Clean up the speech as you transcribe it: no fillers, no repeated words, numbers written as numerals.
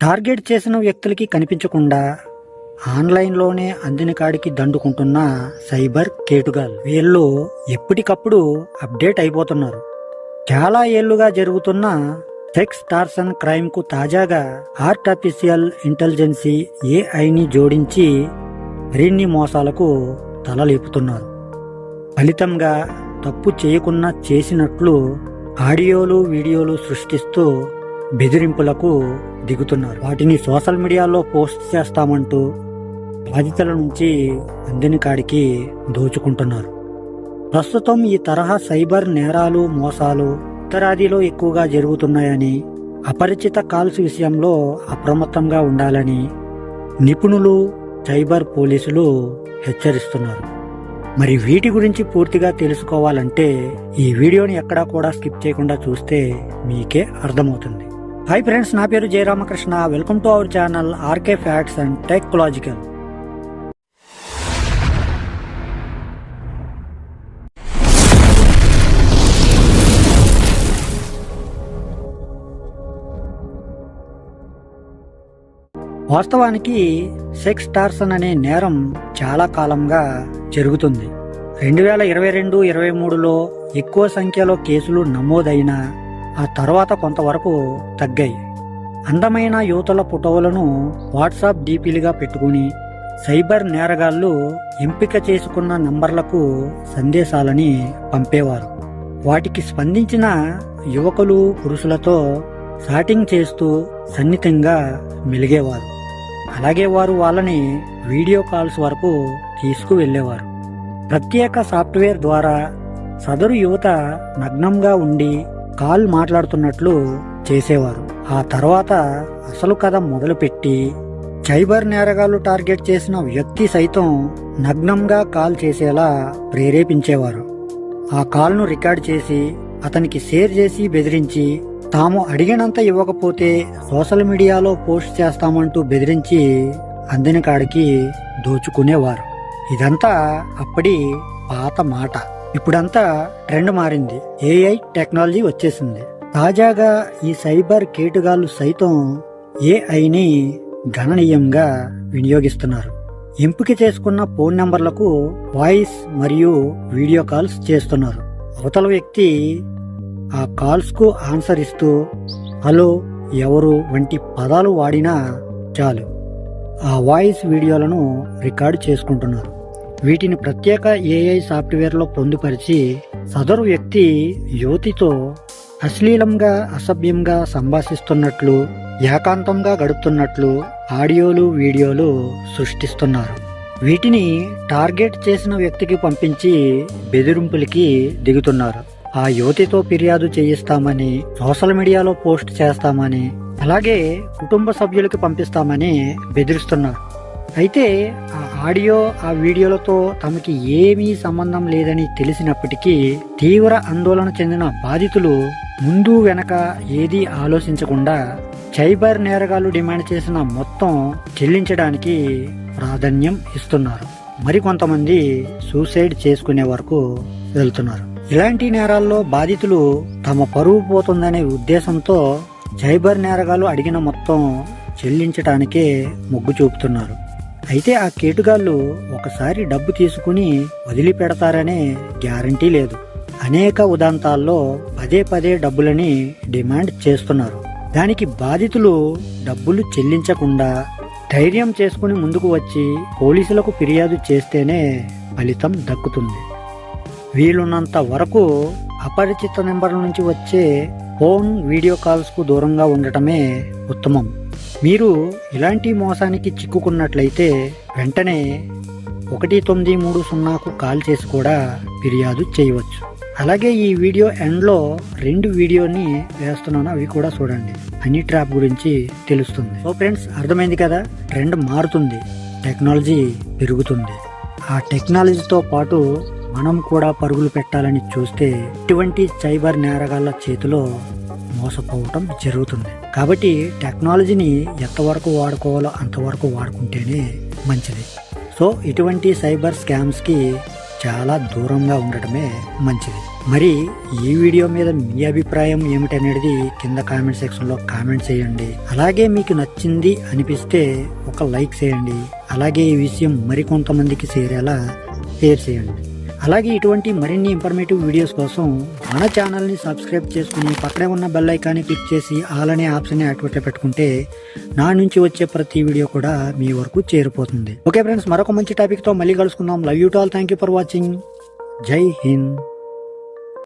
Target చేసిన వ్యక్తులకి కనిపించకుండా ఆన్లైన్లోనే అందిన కాడికి దండుకుంటున్న సైబర్ కేటుగాలు. వీళ్ళు ఎప్పటికప్పుడు అప్డేట్ అయిపోతున్నారు. చాలా ఏళ్లుగా జరుగుతున్న సెక్స్ టార్సన్ క్రైమ్ కు తాజాగా ఆర్టిఫిషియల్ ఇంటెలిజెన్సీ ఏఐని జోడించి మరిన్ని మోసాలకు తలలేపుతున్నారు. ఫలితంగా తప్పు చేయకున్నా చేసినట్లు ఆడియోలు వీడియోలు సృష్టిస్తూ బెదిరింపులకు దిగుతున్నారు. వాటిని సోషల్ మీడియాలో పోస్ట్ చేస్తామంటూ బాధితుల నుంచి అందిన కాడికి దోచుకుంటున్నారు. ప్రస్తుతం ఈ తరహా సైబర్ నేరాలు మోసాలు ఉత్తరాదిలో ఎక్కువగా జరుగుతున్నాయని, అపరిచిత కాల్స్ విషయంలో అప్రమత్తంగా ఉండాలని నిపుణులు సైబర్ పోలీసులు హెచ్చరిస్తున్నారు. మరి వీటి గురించి పూర్తిగా తెలుసుకోవాలంటే ఈ వీడియోని ఎక్కడా కూడా స్కిప్ చేయకుండా చూస్తే మీకే అర్థమవుతుంది. హాయ్ ఫ్రెండ్స్, నా పేరు Jayaramakrishna. Welcome to our channel RK facts and technological. వాస్తవానికి సెక్స్ టార్సన్ అనే నేరం చాలా కాలంగా జరుగుతుంది. 2022-23లో ఎక్కువ సంఖ్యలో కేసులు నమోదైనా ఆ తర్వాత కొంతవరకు తగ్గాయి. అందమైన యువతుల ఫోటోలను వాట్సాప్ డీపీలుగా పెట్టుకుని సైబర్ నేరగాళ్లు ఎంపిక చేసుకున్న నంబర్లకు సందేశాలని పంపేవారు. వాటికి స్పందించిన యువకులు పురుషులతో చాటింగ్ చేస్తూ సన్నిహితంగా మెలిగేవారు. అలాగే వారు వాళ్ళని వీడియో కాల్స్ వరకు తీసుకువెళ్లేవారు. ప్రత్యేక సాఫ్ట్వేర్ ద్వారా సదరు యువత నగ్నంగా ఉండి కాల్ మాట్లాడుతున్నట్లు చేసేవారు. ఆ తర్వాత అసలు కథ మొదలుపెట్టి సైబర్ నేరగాళ్లు టార్గెట్ చేసిన వ్యక్తి సైతం నగ్నంగా కాల్ చేసేలా ప్రేరేపించేవారు. ఆ కాల్ను రికార్డ్ చేసి అతనికి షేర్ చేసి బెదిరించి తాము అడిగినంత ఇవ్వకపోతే సోషల్ మీడియాలో పోస్ట్ చేస్తామంటూ బెదిరించి అందిన కాడికి దోచుకునేవారు. ఇదంతా అప్పటి పాత మాట. ఇప్పుడంతా ట్రెండ్ మారింది. ఏఐ టెక్నాలజీ వచ్చేసింది. తాజాగా ఈ సైబర్ కేటుగాళ్లు సైతం ఏఐని గణనీయంగా వినియోగిస్తున్నారు. ఎంపిక చేసుకున్న ఫోన్ నంబర్లకు వాయిస్ మరియు వీడియో కాల్స్ చేస్తున్నారు. అవతల వ్యక్తి ఆ కాల్స్ కు ఆన్సర్ ఇస్తూ హలో, ఎవరు వంటి పదాలు వాడినా చాలు ఆ వాయిస్ వీడియోలను రికార్డు చేసుకుంటున్నారు. వీటిని ప్రత్యేక ఏఐ సాఫ్ట్వేర్లో పొందుపరిచి సదరు వ్యక్తి యువతితో అశ్లీలంగా అసభ్యంగా సంభాషిస్తున్నట్లు, ఏకాంతంగా గడుపుతున్నట్లు ఆడియోలు వీడియోలు సృష్టిస్తున్నారు. వీటిని టార్గెట్ చేసిన వ్యక్తికి పంపించి బెదిరింపులకి దిగుతున్నారు. ఆ యువతితో ఫిర్యాదు చేయిస్తామని, సోషల్ మీడియాలో పోస్ట్ చేస్తామని, అలాగే కుటుంబ సభ్యులకి పంపిస్తామని బెదిరిస్తున్నారు. అయితే ఆ ఆడియో ఆ వీడియోలతో తమకి ఏమీ సంబంధం లేదని తెలిసినప్పటికీ తీవ్ర ఆందోళన చెందిన బాధితులు ముందు వెనక ఏదీ ఆలోచించకుండా సైబర్ నేరగాళ్లు డిమాండ్ చేసిన మొత్తం చెల్లించడానికి ప్రాధాన్యం ఇస్తున్నారు. మరికొంతమంది సూసైడ్ చేసుకునే వరకు వెళ్తున్నారు. ఇలాంటి నేరాల్లో బాధితులు తమ పరువు పోతుందనే ఉద్దేశంతో సైబర్ నేరగాళ్లు అడిగిన మొత్తం చెల్లించడానికే మొగ్గు చూపుతున్నారు. అయితే ఆ కేటుగాళ్లు ఒకసారి డబ్బు తీసుకుని వదిలిపెడతారనే గ్యారంటీ లేదు. అనేక ఉదంతాల్లో పదే పదే డబ్బులని డిమాండ్ చేస్తున్నారు. దానికి బాధితులు డబ్బులు చెల్లించకుండా ధైర్యం చేసుకుని ముందుకు వచ్చి పోలీసులకు ఫిర్యాదు చేస్తేనే ఫలితం దక్కుతుంది. వీలున్నంత వరకు అపరిచిత నెంబర్ల నుంచి వచ్చే ఫోన్ వీడియో కాల్స్ కు దూరంగా ఉండటమే ఉత్తమం. మీరు ఇలాంటి మోసానికి చిక్కుకున్నట్లయితే వెంటనే 1930కు కాల్ చేసి కూడా ఫిర్యాదు చేయవచ్చు. అలాగే ఈ వీడియో ఎండ్లో 2 వీడియోని వేస్తున్నాను, అవి కూడా చూడండి. హనీ ట్రాప్ గురించి తెలుస్తుంది. సో ఫ్రెండ్స్, అర్థమైంది కదా, ట్రెండ్ మారుతుంది, టెక్నాలజీ పెరుగుతుంది. ఆ టెక్నాలజీతో పాటు మనం కూడా పరుగులు పెట్టాలని చూస్తే ఇటువంటి సైబర్ నేరగాళ్ల చేతిలో మోసపోవటం జరుగుతుంది. కాబట్టి టెక్నాలజీని ఎంతవరకు వాడుకోవాలో అంతవరకు వాడుకుంటేనే మంచిది. సో ఇటువంటి సైబర్ స్కామ్స్కి చాలా దూరంగా ఉండటమే మంచిది. మరి ఈ వీడియో మీద మీ అభిప్రాయం ఏమిటనేది కింద కామెంట్ సెక్షన్లో కామెంట్ చేయండి. అలాగే మీకు నచ్చింది అనిపిస్తే ఒక లైక్ చేయండి. అలాగే ఈ విషయం మరికొంతమందికి చేరేలా షేర్ చేయండి. అలాగే ఇటువంటి మరిన్ని ఇన్ఫర్మేటివ్ వీడియోస్ కోసం మన ఛానల్ని సబ్స్క్రైబ్ చేసుకుని పక్కనే ఉన్న బెల్ ఐకాన్ని క్లిక్ చేసి ఆల్ అనే ఆప్షన్ని యాక్టివేట్లో పెట్టుకుంటే నా నుంచి వచ్చే ప్రతి వీడియో కూడా మీ వరకు చేరిపోతుంది. ఓకే ఫ్రెండ్స్, మరొక మంచి టాపిక్తో మళ్ళీ కలుసుకుందాం. Love you to all. Thank you for watching. జై హింద్.